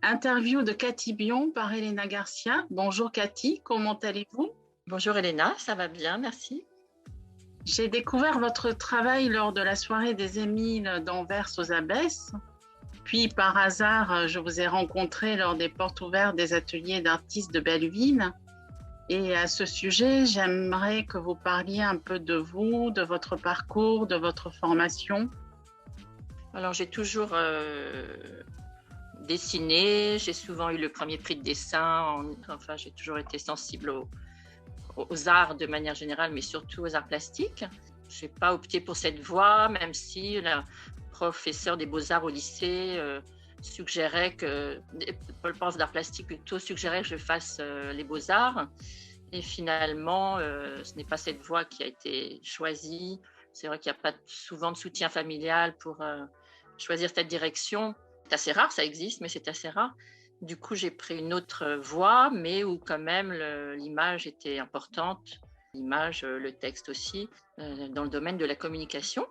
Interview de Cathy Bion par Elena Garcia. Bonjour Cathy, comment allez-vous? Bonjour Elena, ça va bien, merci. J'ai découvert votre travail lors de la soirée des Émiles d'Anvers aux Abbesses. Puis par hasard, je vous ai rencontré lors des portes ouvertes des ateliers d'artistes de Belleville. Et à ce sujet, j'aimerais que vous parliez un peu de vous, de votre parcours, de votre formation. Alors j'ai toujours dessiné, j'ai souvent eu le premier prix de dessin, enfin j'ai toujours été sensible aux arts de manière générale, mais surtout aux arts plastiques. Je n'ai pas opté pour cette voie, même si la professeure des beaux-arts au lycée suggérait que, le prof d'art plastique plutôt suggérait que je fasse les beaux-arts. Et finalement, ce n'est pas cette voie qui a été choisie. C'est vrai qu'il n'y a pas souvent de soutien familial pour choisir cette direction. C'est assez rare, ça existe, mais c'est assez rare. Du coup, j'ai pris une autre voie, mais où quand même l'image était importante. L'image, le texte aussi, dans le domaine de la communication.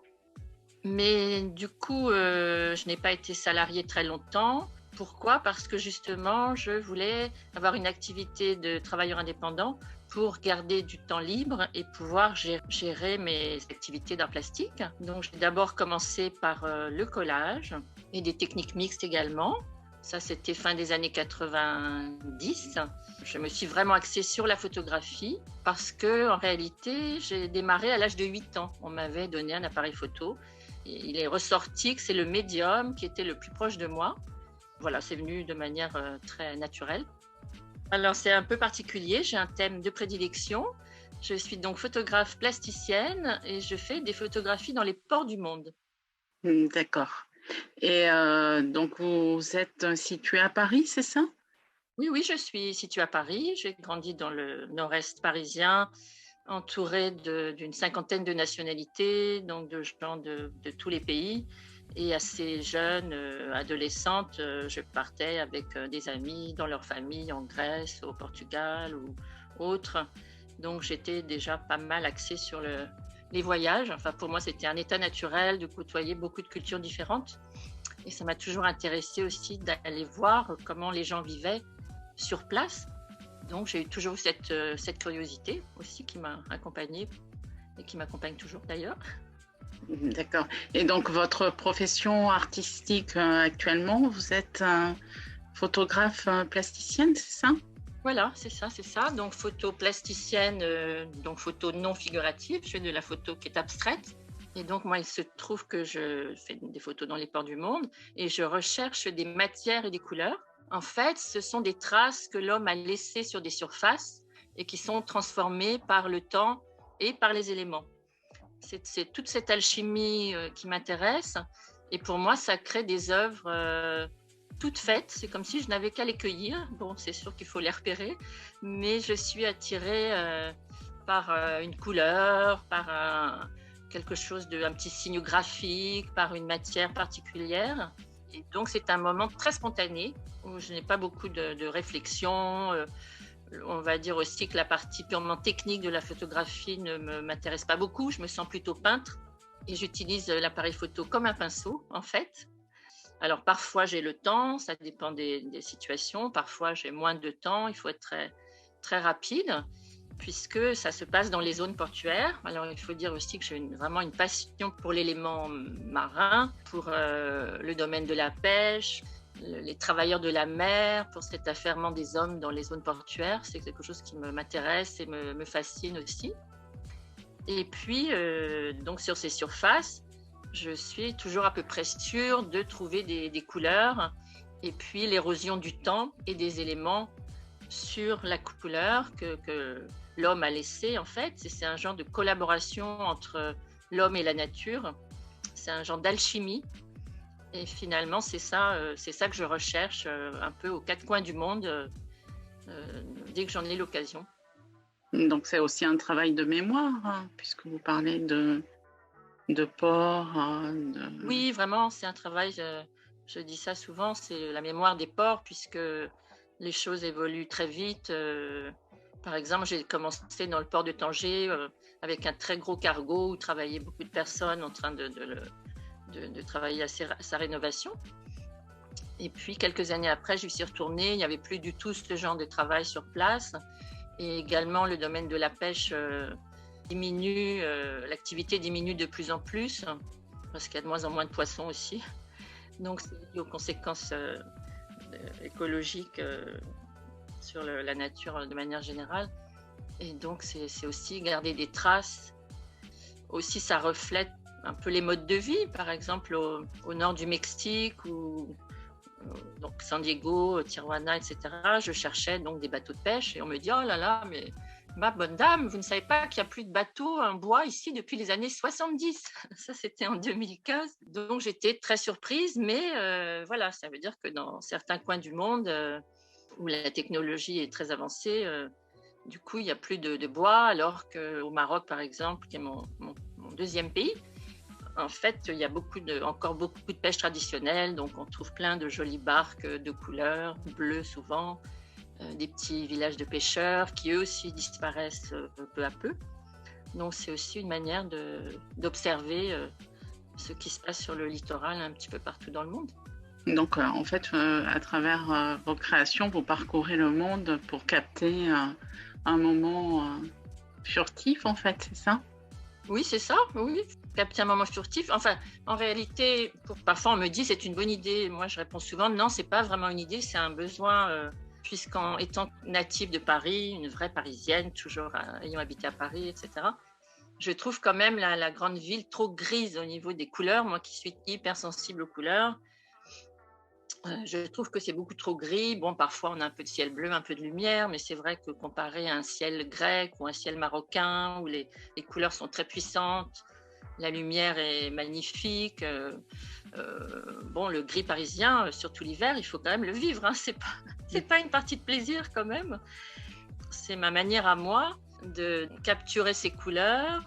Mais du coup, je n'ai pas été salariée très longtemps. Pourquoi? Parce que justement, je voulais avoir une activité de travailleur indépendant pour garder du temps libre et pouvoir gérer mes activités d'art plastique. Donc, j'ai d'abord commencé par le collage et des techniques mixtes également. Ça, c'était fin des années 90. Je me suis vraiment axée sur la photographie parce que, en réalité, j'ai démarré à l'âge de 8 ans. On m'avait donné un appareil photo. Et il est ressorti que c'est le médium qui était le plus proche de moi. Voilà, c'est venu de manière très naturelle. Alors, c'est un peu particulier. J'ai un thème de prédilection. Je suis donc photographe plasticienne et je fais des photographies dans les ports du monde. D'accord. Et donc, vous êtes situé à Paris, c'est ça? Oui, oui, je suis située à Paris. J'ai grandi dans le nord-est parisien, entourée d'une cinquantaine de nationalités, donc de gens de tous les pays. Et assez jeune, adolescente, je partais avec des amis dans leur famille en Grèce, au Portugal ou autre. Donc j'étais déjà pas mal axée sur les voyages. Enfin, pour moi, c'était un état naturel de côtoyer beaucoup de cultures différentes. Et ça m'a toujours intéressée aussi d'aller voir comment les gens vivaient sur place. Donc j'ai eu toujours cette curiosité aussi qui m'a accompagnée et qui m'accompagne toujours d'ailleurs. D'accord. Et donc, votre profession artistique actuellement, vous êtes photographe plasticienne, c'est ça? Voilà, c'est ça, c'est ça. Donc photo plasticienne, donc photo non figurative. Je fais de la photo qui est abstraite. Et donc moi, il se trouve que je fais des photos dans les ports du monde et je recherche des matières et des couleurs. En fait, ce sont des traces que l'homme a laissées sur des surfaces et qui sont transformées par le temps et par les éléments. C'est toute cette alchimie qui m'intéresse. Et pour moi, ça crée des œuvres toutes faites. C'est comme si je n'avais qu'à les cueillir. Bon, c'est sûr qu'il faut les repérer, mais je suis attirée par une couleur, par quelque chose un petit signe graphique, par une matière particulière. Et donc, c'est un moment très spontané où je n'ai pas beaucoup de réflexion. On va dire aussi que la partie purement technique de la photographie ne m'intéresse pas beaucoup. Je me sens plutôt peintre et j'utilise l'appareil photo comme un pinceau, en fait. Alors, parfois, j'ai le temps, ça dépend des situations. Parfois, j'ai moins de temps, il faut être très, très rapide puisque ça se passe dans les zones portuaires. Alors, il faut dire aussi que j'ai vraiment une passion pour l'élément marin, pour le domaine de la pêche, les travailleurs de la mer, pour cet affairement des hommes dans les zones portuaires. C'est quelque chose qui m'intéresse et me fascine aussi. Et puis, donc sur ces surfaces, je suis toujours à peu près sûre de trouver des couleurs et puis l'érosion du temps et des éléments sur la couleur que l'homme a laissé. En fait, c'est un genre de collaboration entre l'homme et la nature. C'est un genre d'alchimie. Et finalement, c'est ça que je recherche un peu aux quatre coins du monde dès que j'en ai l'occasion. Donc, c'est aussi un travail de mémoire, hein, puisque vous parlez de ports. Oui, vraiment, c'est un travail, je dis ça souvent, c'est la mémoire des ports, puisque les choses évoluent très vite. Par exemple, j'ai commencé dans le port de Tanger avec un très gros cargo où travaillaient beaucoup de personnes en train de travailler à sa rénovation. Et puis, quelques années après, je suis retournée. Il n'y avait plus du tout ce genre de travail sur place. Et également, le domaine de la pêche diminue, l'activité diminue de plus en plus, parce qu'il y a de moins en moins de poissons aussi. Donc, c'est lié aux conséquences écologiques sur la nature de manière générale. Et donc, c'est aussi garder des traces. Aussi, ça reflète un peu les modes de vie, par exemple au nord du Mexique ou donc San Diego, Tijuana, etc. Je cherchais donc des bateaux de pêche et on me dit « Oh là là, mais ma bonne dame, vous ne savez pas qu'il n'y a plus de bateaux en bois ici depuis les années 70 ?» Ça, c'était en 2015. Donc, j'étais très surprise, mais voilà, ça veut dire que dans certains coins du monde où la technologie est très avancée, du coup, il n'y a plus de bois, alors qu'au Maroc, par exemple, qui est mon deuxième pays, en fait, il y a encore beaucoup de pêche traditionnelle, donc on trouve plein de jolies barques de couleurs, bleues souvent, des petits villages de pêcheurs qui eux aussi disparaissent peu à peu. Donc c'est aussi une manière d'observer ce qui se passe sur le littoral un petit peu partout dans le monde. Donc, en fait, à travers vos créations, vous parcourez le monde pour capter un moment furtif, en fait, c'est ça? Oui, c'est ça, oui. Capter un moment furtif. Enfin, en réalité, parfois on me dit c'est une bonne idée. Moi, je réponds souvent non, c'est pas vraiment une idée, c'est un besoin. Puisqu'en étant native de Paris, une vraie Parisienne, toujours ayant habité à Paris, etc., je trouve quand même la grande ville trop grise au niveau des couleurs. Moi qui suis hyper sensible aux couleurs, je trouve que c'est beaucoup trop gris. Bon, parfois on a un peu de ciel bleu, un peu de lumière, mais c'est vrai que comparé à un ciel grec ou un ciel marocain où les couleurs sont très puissantes, la lumière est magnifique. Bon, le gris parisien, surtout l'hiver, il faut quand même le vivre. Hein. C'est pas une partie de plaisir quand même. C'est ma manière à moi de capturer ces couleurs,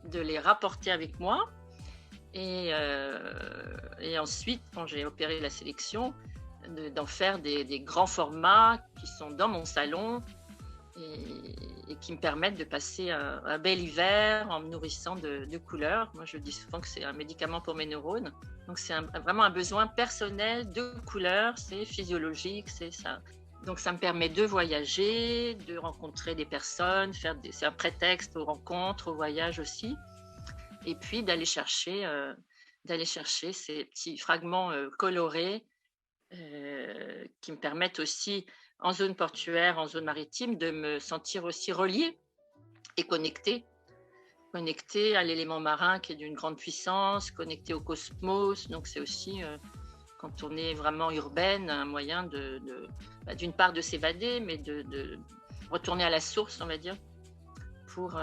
de les rapporter avec moi. Et ensuite, quand j'ai opéré la sélection, d'en faire des grands formats qui sont dans mon salon et qui me permettent de passer un bel hiver en me nourrissant de couleurs. Moi, je dis souvent que c'est un médicament pour mes neurones. Donc, c'est vraiment un besoin personnel de couleurs, c'est physiologique, c'est ça. Donc, ça me permet de voyager, de rencontrer des personnes, c'est un prétexte aux rencontres, aux voyages aussi. Et puis, d'aller chercher ces petits fragments colorés qui me permettent aussi, en zone portuaire, en zone maritime, de me sentir aussi reliée et connectée à l'élément marin qui est d'une grande puissance, connectée au cosmos. Donc, c'est aussi, quand on est vraiment urbaine, un moyen d'une part de s'évader, mais de retourner à la source, on va dire, pour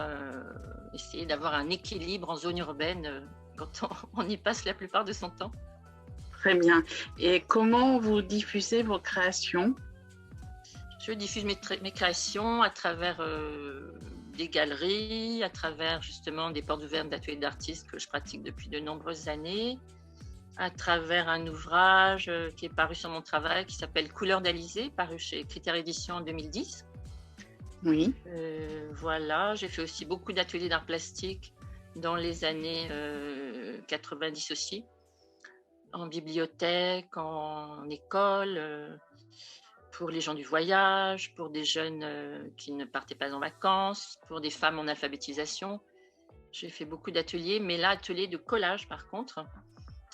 essayer d'avoir un équilibre en zone urbaine quand on y passe la plupart de son temps. Très bien. Et comment vous diffusez vos créations? Je diffuse mes créations à travers des galeries, à travers justement des portes ouvertes d'ateliers d'artistes que je pratique depuis de nombreuses années, à travers un ouvrage qui est paru sur mon travail qui s'appelle Couleurs d'Alizé, paru chez Critères Éditions en 2010. Oui. Voilà, j'ai fait aussi beaucoup d'ateliers d'art plastique dans les années 90 aussi, en bibliothèque, en école, pour les gens du voyage, pour des jeunes qui ne partaient pas en vacances, pour des femmes en alphabétisation. J'ai fait beaucoup d'ateliers, mais là, ateliers de collage par contre.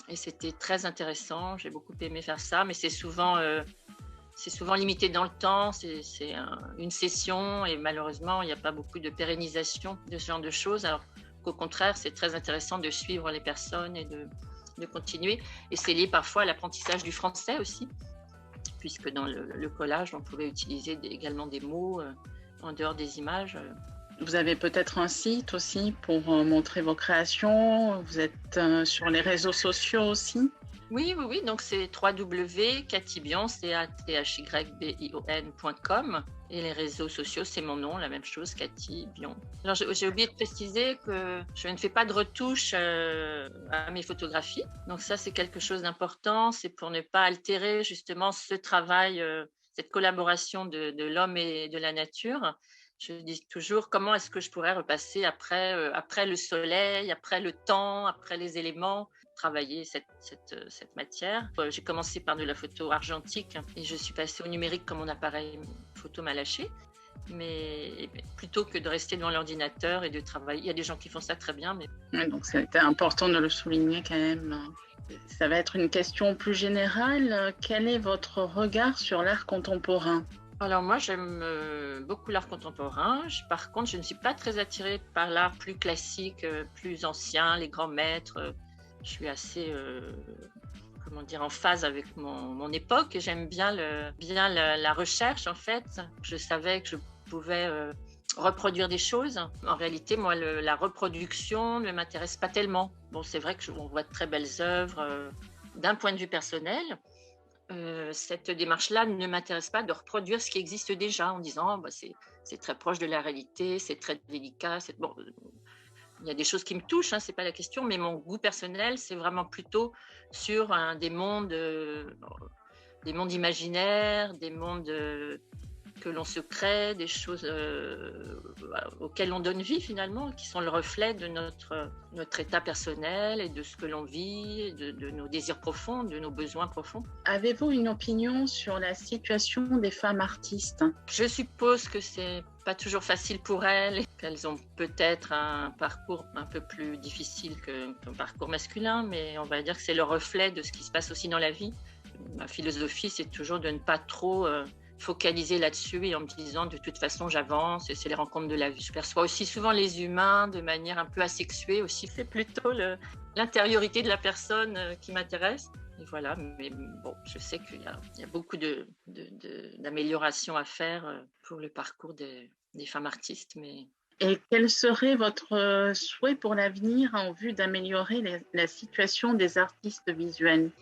Et c'était très intéressant, j'ai beaucoup aimé faire ça, mais c'est souvent limité dans le temps, c'est une session et malheureusement, il n'y a pas beaucoup de pérennisation de ce genre de choses, alors qu'au contraire, c'est très intéressant de suivre les personnes et de continuer. Et c'est lié parfois à l'apprentissage du français aussi, puisque dans le collage, on pouvait utiliser également des mots en dehors des images. Vous avez peut-être un site aussi pour montrer vos créations. Vous êtes sur les réseaux sociaux aussi? Oui. Donc, c'est www.cathybion.com et les réseaux sociaux, c'est mon nom, la même chose, Cathy Bion. Alors, j'ai oublié de préciser que je ne fais pas de retouches à mes photographies. Donc, ça, c'est quelque chose d'important. C'est pour ne pas altérer justement ce travail, cette collaboration de l'homme et de la nature. Je dis toujours comment est-ce que je pourrais repasser après le soleil, après le temps, après les éléments, travailler cette matière. J'ai commencé par de la photo argentique et je suis passée au numérique quand mon appareil photo m'a lâché. Mais plutôt que de rester devant l'ordinateur et de travailler, il y a des gens qui font ça très bien. Mais... Ouais, donc c'était important de le souligner quand même. Ça va être une question plus générale. Quel est votre regard sur l'art contemporain? Alors moi, j'aime beaucoup l'art contemporain. Par contre, je ne suis pas très attirée par l'art plus classique, plus ancien, les grands maîtres. Je suis assez, en phase avec mon époque. Et j'aime bien, la recherche, en fait. Je savais que je pouvais reproduire des choses. En réalité, moi, la reproduction ne m'intéresse pas tellement. Bon, c'est vrai qu'on voit de très belles œuvres d'un point de vue personnel. Cette démarche-là ne m'intéresse pas de reproduire ce qui existe déjà en disant c'est très proche de la réalité, c'est très délicat. Bon, il y a des choses qui me touchent, c'est pas la question, mais mon goût personnel, c'est vraiment plutôt sur des mondes imaginaires, des mondes que l'on se crée, des choses auxquelles on donne vie finalement, qui sont le reflet de notre état personnel et de ce que l'on vit, de nos désirs profonds, de nos besoins profonds. Avez-vous une opinion sur la situation des femmes artistes? Je suppose que c'est pas toujours facile pour elles, qu'elles ont peut-être un parcours un peu plus difficile qu'un parcours masculin, mais on va dire que c'est le reflet de ce qui se passe aussi dans la vie. Ma philosophie, c'est toujours de ne pas trop focaliser là-dessus et en me disant de toute façon j'avance et c'est les rencontres de la vie. Je perçois aussi souvent les humains de manière un peu asexuée aussi. C'est plutôt l'intériorité de la personne qui m'intéresse. Et voilà, mais bon, je sais qu'il y a beaucoup d'améliorations à faire pour le parcours des femmes artistes. Et quel serait votre souhait pour l'avenir en vue d'améliorer la situation des artistes visuels?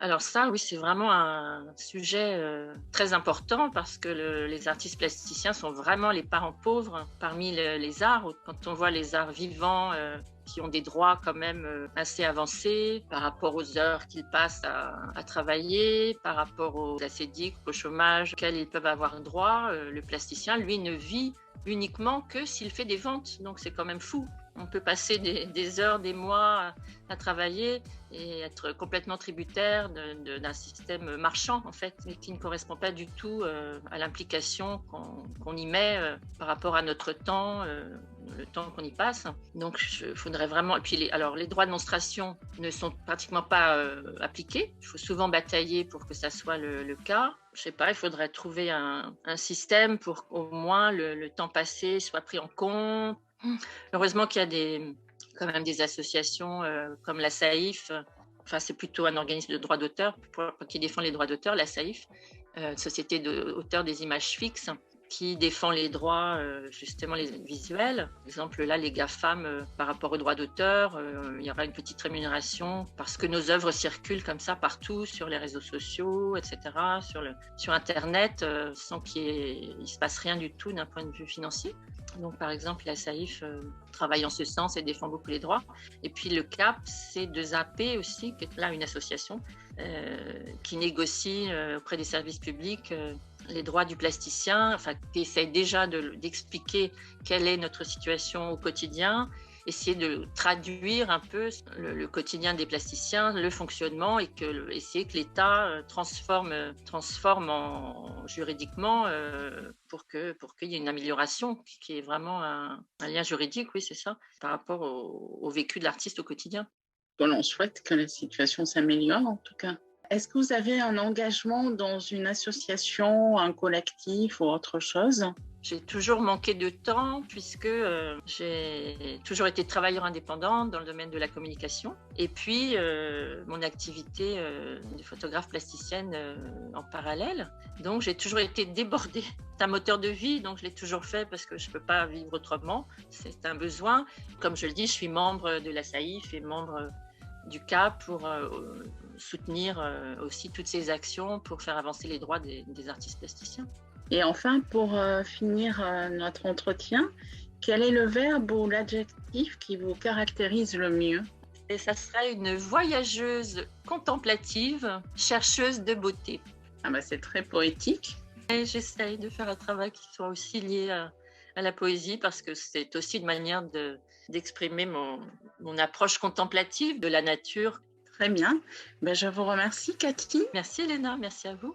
Alors ça, oui, c'est vraiment un sujet très important parce que les artistes plasticiens sont vraiment les parents pauvres parmi les arts. Quand on voit les arts vivants qui ont des droits quand même assez avancés par rapport aux heures qu'ils passent à travailler, par rapport aux assédiques, au chômage auxquels ils peuvent avoir droit, le plasticien, lui, ne vit uniquement que s'il fait des ventes. Donc c'est quand même fou. On peut passer des heures, des mois à travailler et être complètement tributaire d'un système marchand, en fait, mais qui ne correspond pas du tout à l'implication qu'on y met par rapport à notre temps, le temps qu'on y passe. Donc, il faudrait vraiment... Et puis, les droits de monstration ne sont pratiquement pas appliqués. Il faut souvent batailler pour que ça soit le cas. Je sais pas, il faudrait trouver un système pour qu'au moins le temps passé soit pris en compte. Heureusement qu'il y a quand même des associations comme la SAIF, enfin c'est plutôt un organisme de droit d'auteur qui défend les droits d'auteur, la SAIF, Société d'auteurs des images fixes, qui défend les droits justement les visuels. Par exemple là les GAFAM par rapport aux droits d'auteur, il y aura une petite rémunération parce que nos œuvres circulent comme ça partout sur les réseaux sociaux, etc., sur Internet, sans qu'il ne se passe rien du tout d'un point de vue financier. Donc, par exemple, la SAIF travaille en ce sens et défend beaucoup les droits. Et puis, le CAP, c'est de Zapper aussi, qui est là une association qui négocie auprès des services publics les droits du plasticien, enfin, qui essaie déjà d'expliquer quelle est notre situation au quotidien, essayer de traduire un peu le quotidien des plasticiens, le fonctionnement, et essayer que l'État transforme juridiquement pour qu'il y ait une amélioration, qui est vraiment un lien juridique, oui, c'est ça, par rapport au vécu de l'artiste au quotidien. On souhaite que la situation s'améliore, en tout cas. Est-ce que vous avez un engagement dans une association, un collectif ou autre chose? J'ai toujours manqué de temps puisque j'ai toujours été travailleur indépendant dans le domaine de la communication. Et puis, mon activité de photographe plasticienne en parallèle. Donc, j'ai toujours été débordée. C'est un moteur de vie, donc je l'ai toujours fait parce que je ne peux pas vivre autrement. C'est un besoin. Comme je le dis, je suis membre de la SAIF et membre du CAP pour soutenir aussi toutes ces actions pour faire avancer les droits des artistes plasticiens. Et enfin, pour finir notre entretien, quel est le verbe ou l'adjectif qui vous caractérise le mieux? Et ça serait une voyageuse contemplative, chercheuse de beauté. C'est très poétique. Et j'essaye de faire un travail qui soit aussi lié à la poésie parce que c'est aussi une manière d'exprimer mon approche contemplative de la nature. Très bien. Ben, je vous remercie, Cathy. Merci Elena, merci à vous.